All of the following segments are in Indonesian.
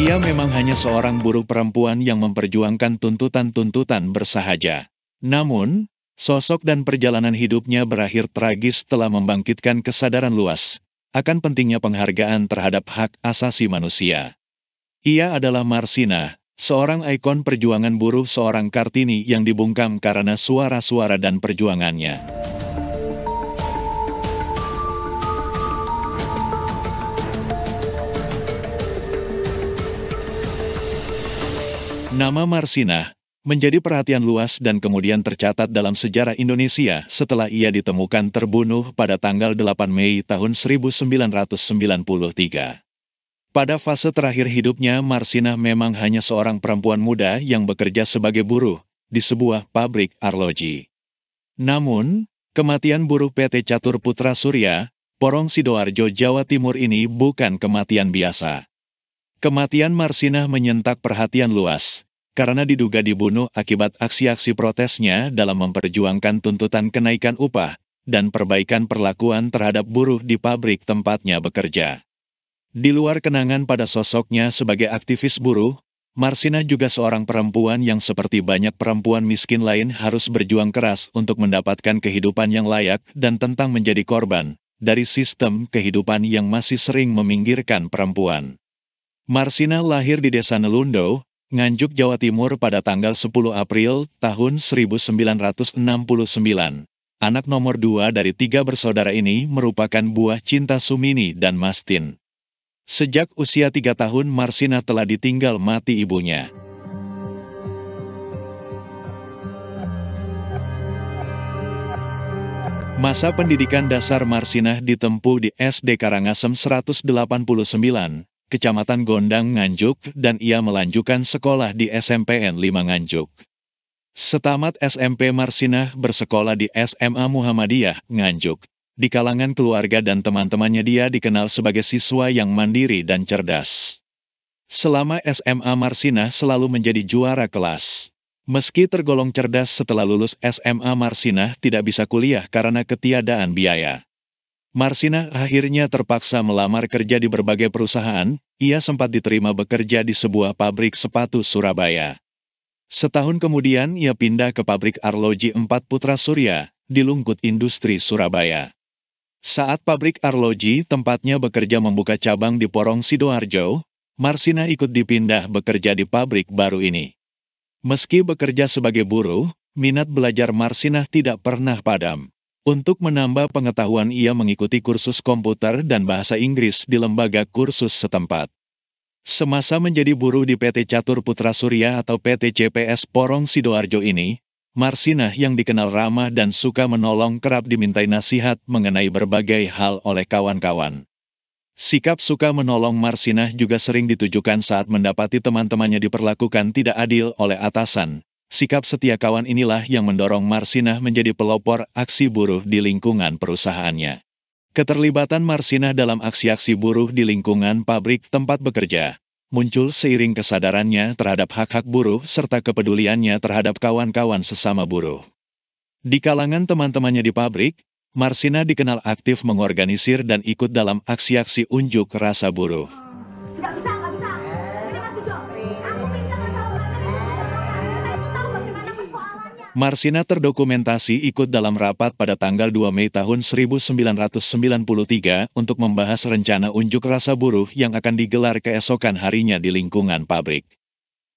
Ia memang hanya seorang buruh perempuan yang memperjuangkan tuntutan-tuntutan bersahaja. Namun, sosok dan perjalanan hidupnya berakhir tragis setelah membangkitkan kesadaran luas akan pentingnya penghargaan terhadap hak asasi manusia. Ia adalah Marsina, seorang ikon perjuangan buruh, seorang Kartini yang dibungkam karena suara-suara dan perjuangannya. Nama Marsina menjadi perhatian luas dan kemudian tercatat dalam sejarah Indonesia setelah ia ditemukan terbunuh pada tanggal 8 Mei tahun 1993. Pada fase terakhir hidupnya, Marsina memang hanya seorang perempuan muda yang bekerja sebagai buruh di sebuah pabrik arloji. Namun, kematian buruh PT Catur Putra Surya, Porong Sidoarjo, Jawa Timur ini bukan kematian biasa. Kematian Marsina menyentak perhatian luas, karena diduga dibunuh akibat aksi-aksi protesnya dalam memperjuangkan tuntutan kenaikan upah dan perbaikan perlakuan terhadap buruh di pabrik tempatnya bekerja. Di luar kenangan pada sosoknya sebagai aktivis buruh, Marsina juga seorang perempuan yang seperti banyak perempuan miskin lain harus berjuang keras untuk mendapatkan kehidupan yang layak dan tentang menjadi korban dari sistem kehidupan yang masih sering meminggirkan perempuan. Marsina lahir di Desa Nelundo, Nganjuk, Jawa Timur pada tanggal 10 April tahun 1969. Anak nomor 2 dari 3 bersaudara ini merupakan buah cinta Sumini dan Mastin. Sejak usia 3 tahun Marsina telah ditinggal mati ibunya. Masa pendidikan dasar Marsina ditempuh di SD Karangasem 189, Kecamatan Gondang, Nganjuk, dan ia melanjutkan sekolah di SMPN 5 Nganjuk. Setamat SMP, Marsina bersekolah di SMA Muhammadiyah, Nganjuk. Di kalangan keluarga dan teman-temannya dia dikenal sebagai siswa yang mandiri dan cerdas. Selama SMA, Marsina selalu menjadi juara kelas. Meski tergolong cerdas, setelah lulus SMA Marsina tidak bisa kuliah karena ketiadaan biaya. Marsina akhirnya terpaksa melamar kerja di berbagai perusahaan. Ia sempat diterima bekerja di sebuah pabrik sepatu Surabaya. Setahun kemudian ia pindah ke pabrik arloji 4 Putra Surya di Lungkut Industri Surabaya. Saat pabrik arloji tempatnya bekerja membuka cabang di Porong Sidoarjo, Marsina ikut dipindah bekerja di pabrik baru ini. Meski bekerja sebagai buruh, minat belajar Marsina tidak pernah padam. Untuk menambah pengetahuan ia mengikuti kursus komputer dan bahasa Inggris di lembaga kursus setempat. Semasa menjadi buruh di PT Catur Putra Surya atau PT CPS Porong Sidoarjo ini, Marsina yang dikenal ramah dan suka menolong kerap dimintai nasihat mengenai berbagai hal oleh kawan-kawan. Sikap suka menolong Marsina juga sering ditujukan saat mendapati teman-temannya diperlakukan tidak adil oleh atasan. Sikap setia kawan inilah yang mendorong Marsina menjadi pelopor aksi buruh di lingkungan perusahaannya. Keterlibatan Marsina dalam aksi-aksi buruh di lingkungan pabrik tempat bekerja muncul seiring kesadarannya terhadap hak-hak buruh serta kepeduliannya terhadap kawan-kawan sesama buruh. Di kalangan teman-temannya di pabrik, Marsina dikenal aktif mengorganisir dan ikut dalam aksi-aksi unjuk rasa buruh. Marsina terdokumentasi ikut dalam rapat pada tanggal 2 Mei tahun 1993 untuk membahas rencana unjuk rasa buruh yang akan digelar keesokan harinya di lingkungan pabrik.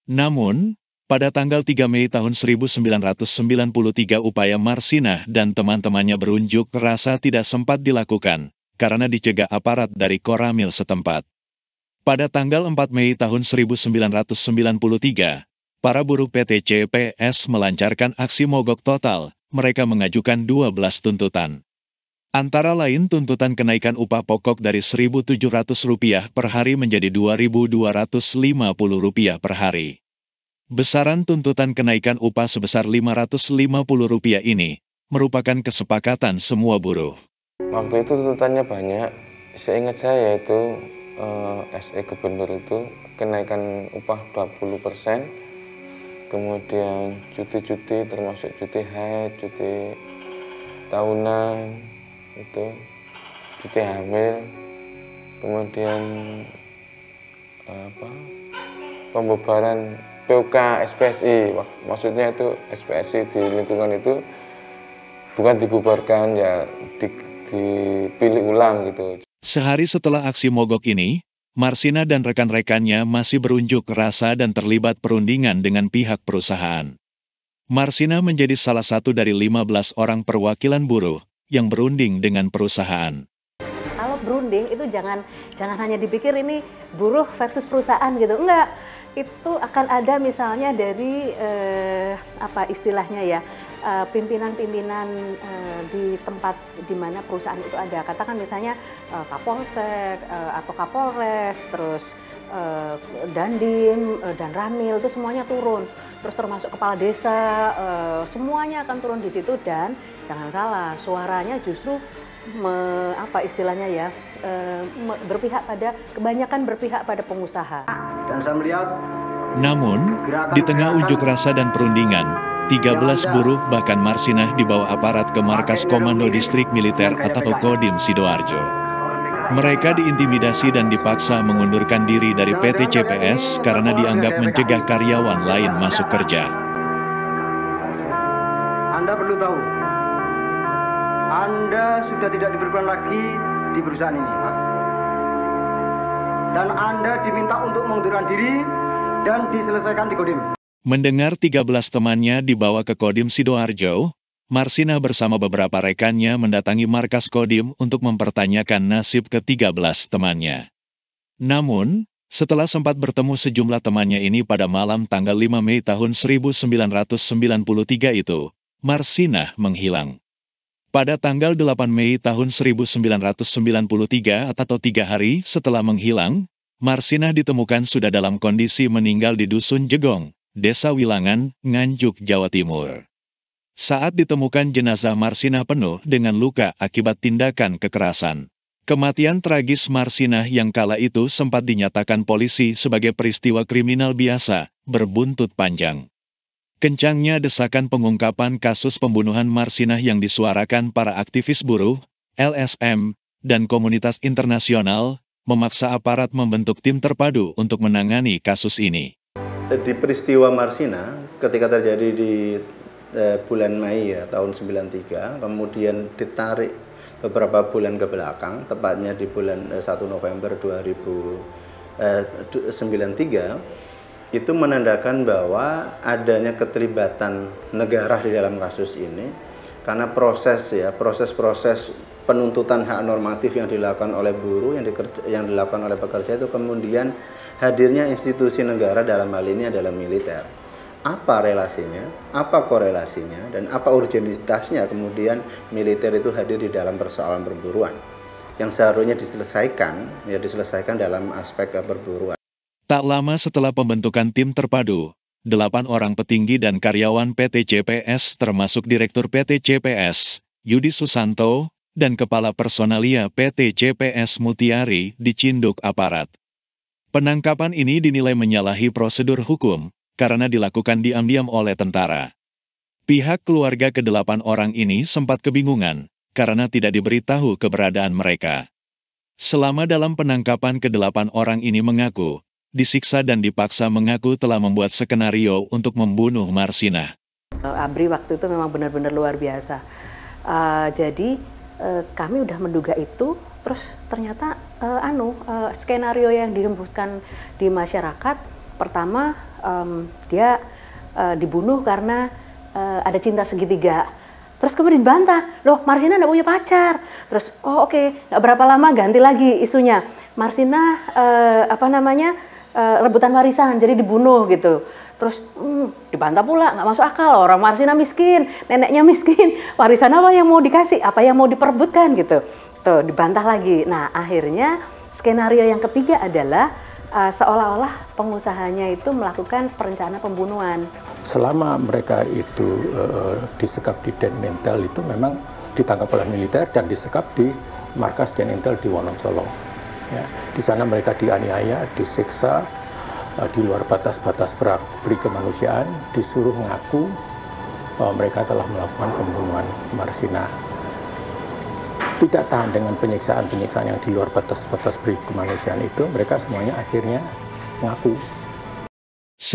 Namun, pada tanggal 3 Mei tahun 1993 upaya Marsina dan teman-temannya berunjuk rasa tidak sempat dilakukan karena dicegah aparat dari Koramil setempat. Pada tanggal 4 Mei tahun 1993, para buruh PT CPS melancarkan aksi mogok total. Mereka mengajukan 12 tuntutan. Antara lain tuntutan kenaikan upah pokok dari Rp1.700 per hari menjadi Rp2.250 per hari. Besaran tuntutan kenaikan upah sebesar Rp550 ini merupakan kesepakatan semua buruh. Waktu itu tuntutannya banyak. Seingat saya yaitu SE Gubernur itu kenaikan upah 20%. Kemudian cuti-cuti termasuk cuti haid, cuti tahunan, itu cuti hamil, kemudian pembubaran PUK SPSI, maksudnya itu SPSI di lingkungan itu bukan dibubarkan, ya dipilih ulang gitu. Sehari setelah aksi mogok ini, Marsina dan rekan-rekannya masih berunjuk rasa dan terlibat perundingan dengan pihak perusahaan. Marsina menjadi salah satu dari 15 orang perwakilan buruh yang berunding dengan perusahaan. Kalau berunding itu jangan hanya dipikir ini buruh versus perusahaan gitu, enggak. Itu akan ada misalnya dari apa istilahnya ya, pimpinan-pimpinan di tempat di mana perusahaan itu ada. Katakan misalnya Kapolsek atau Kapolres, terus Dandim dan Ramil itu semuanya turun. Terus termasuk kepala desa, semuanya akan turun di situ dan jangan salah, suaranya justru apa istilahnya ya, kebanyakan berpihak pada pengusaha. Dan saya melihat, namun, di tengah unjuk rasa dan perundingan, 13 buruh bahkan Marsinah dibawa aparat ke markas Komando Distrik Militer atau Kodim Sidoarjo. Mereka diintimidasi dan dipaksa mengundurkan diri dari PT CPS karena dianggap mencegah karyawan lain masuk kerja. Anda perlu tahu, Anda sudah tidak diperlukan lagi di perusahaan ini. Dan Anda diminta untuk mengundurkan diri dan diselesaikan di Kodim. Mendengar 13 temannya dibawa ke Kodim Sidoarjo, Marsina bersama beberapa rekannya mendatangi markas Kodim untuk mempertanyakan nasib ke-13 temannya. Namun, setelah sempat bertemu sejumlah temannya ini pada malam tanggal 5 Mei tahun 1993 itu, Marsina menghilang. Pada tanggal 8 Mei tahun 1993 atau 3 hari setelah menghilang, Marsina ditemukan sudah dalam kondisi meninggal di Dusun Jegong, Desa Wilangan, Nganjuk, Jawa Timur. Saat ditemukan jenazah Marsina penuh dengan luka akibat tindakan kekerasan. Kematian tragis Marsina yang kala itu sempat dinyatakan polisi sebagai peristiwa kriminal biasa, berbuntut panjang. Kencangnya desakan pengungkapan kasus pembunuhan Marsina yang disuarakan para aktivis buruh, LSM, dan komunitas internasional, memaksa aparat membentuk tim terpadu untuk menangani kasus ini. Di peristiwa Marsina, ketika terjadi di bulan Mei ya, tahun 93, kemudian ditarik beberapa bulan ke belakang, tepatnya di bulan 1 November 2093, itu menandakan bahwa adanya keterlibatan negara di dalam kasus ini, karena proses penuntutan hak normatif yang dilakukan oleh buruh, yang dilakukan oleh pekerja itu kemudian hadirnya institusi negara, dalam hal ini adalah militer. Apa relasinya, apa korelasinya, dan apa urgenitasnya kemudian militer itu hadir di dalam persoalan perburuan yang seharusnya diselesaikan dalam aspek perburuan. Tak lama setelah pembentukan tim terpadu, 8 orang petinggi dan karyawan PT CPS termasuk Direktur PT CPS, Yudi Susanto, dan Kepala Personalia PT CPS Mutiari dicinduk aparat. Penangkapan ini dinilai menyalahi prosedur hukum, karena dilakukan diam-diam oleh tentara. Pihak keluarga ke-8 orang ini sempat kebingungan, karena tidak diberitahu keberadaan mereka. Selama dalam penangkapan ke-8 orang ini mengaku, disiksa dan dipaksa mengaku telah membuat skenario untuk membunuh Marsina. ABRI waktu itu memang benar-benar luar biasa. Jadi kami udah menduga itu, terus ternyata skenario yang dirembuskan di masyarakat, pertama dia dibunuh karena ada cinta segitiga. Terus kemudian dibantah, loh Marsina nggak punya pacar. Terus nggak berapa lama ganti lagi isunya, Marsina rebutan warisan, jadi dibunuh gitu. Terus dibantah pula, nggak masuk akal, orang Marsina miskin, neneknya miskin, warisan apa yang mau dikasih, apa yang mau diperebutkan gitu. Tuh dibantah lagi. Nah akhirnya skenario yang ketiga adalah seolah-olah pengusahanya itu melakukan perencanaan pembunuhan. Selama mereka itu disekap di Denmental itu memang ditangkap oleh militer dan disekap di markas Denmental di Wonocolo. Ya, di sana mereka dianiaya, disiksa, di luar batas-batas beri kemanusiaan, disuruh mengaku bahwa mereka telah melakukan pembunuhan Marsina. Tidak tahan dengan penyiksaan-penyiksaan yang di luar batas-batas beri kemanusiaan itu, mereka semuanya akhirnya mengaku.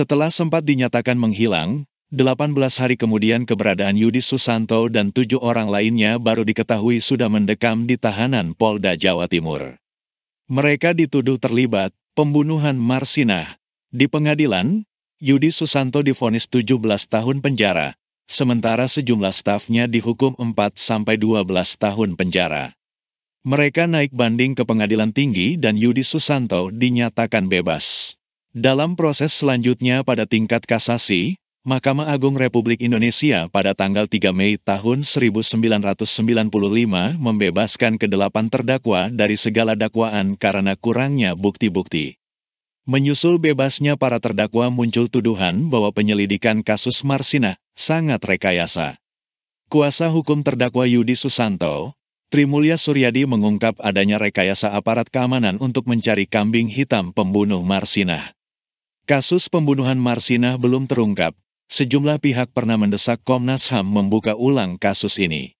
Setelah sempat dinyatakan menghilang, 18 hari kemudian keberadaan Yudi Susanto dan 7 orang lainnya baru diketahui sudah mendekam di tahanan Polda Jawa Timur. Mereka dituduh terlibat pembunuhan Marsinah. Di pengadilan, Yudi Susanto divonis 17 tahun penjara, sementara sejumlah stafnya dihukum 4-12 tahun penjara. Mereka naik banding ke pengadilan tinggi dan Yudi Susanto dinyatakan bebas. Dalam proses selanjutnya pada tingkat kasasi, Mahkamah Agung Republik Indonesia pada tanggal 3 Mei tahun 1995 membebaskan ke-8 terdakwa dari segala dakwaan karena kurangnya bukti-bukti. Menyusul bebasnya para terdakwa muncul tuduhan bahwa penyelidikan kasus Marsinah sangat rekayasa. Kuasa hukum terdakwa Yudi Susanto, Trimulya Suryadi mengungkap adanya rekayasa aparat keamanan untuk mencari kambing hitam pembunuh Marsinah. Kasus pembunuhan Marsinah belum terungkap. Sejumlah pihak pernah mendesak Komnas HAM membuka ulang kasus ini.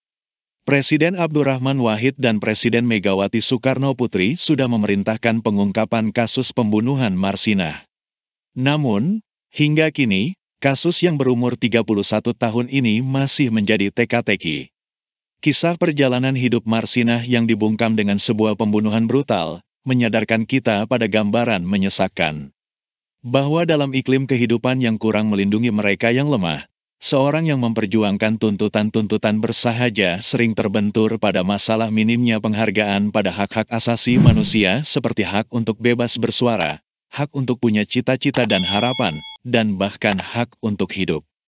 Presiden Abdurrahman Wahid dan Presiden Megawati Soekarno Putri sudah memerintahkan pengungkapan kasus pembunuhan Marsinah. Namun, hingga kini, kasus yang berumur 31 tahun ini masih menjadi teka-teki. Kisah perjalanan hidup Marsinah yang dibungkam dengan sebuah pembunuhan brutal, menyadarkan kita pada gambaran menyesakkan. Bahwa dalam iklim kehidupan yang kurang melindungi mereka yang lemah, seorang yang memperjuangkan tuntutan-tuntutan bersahaja sering terbentur pada masalah minimnya penghargaan pada hak-hak asasi manusia seperti hak untuk bebas bersuara, hak untuk punya cita-cita dan harapan, dan bahkan hak untuk hidup.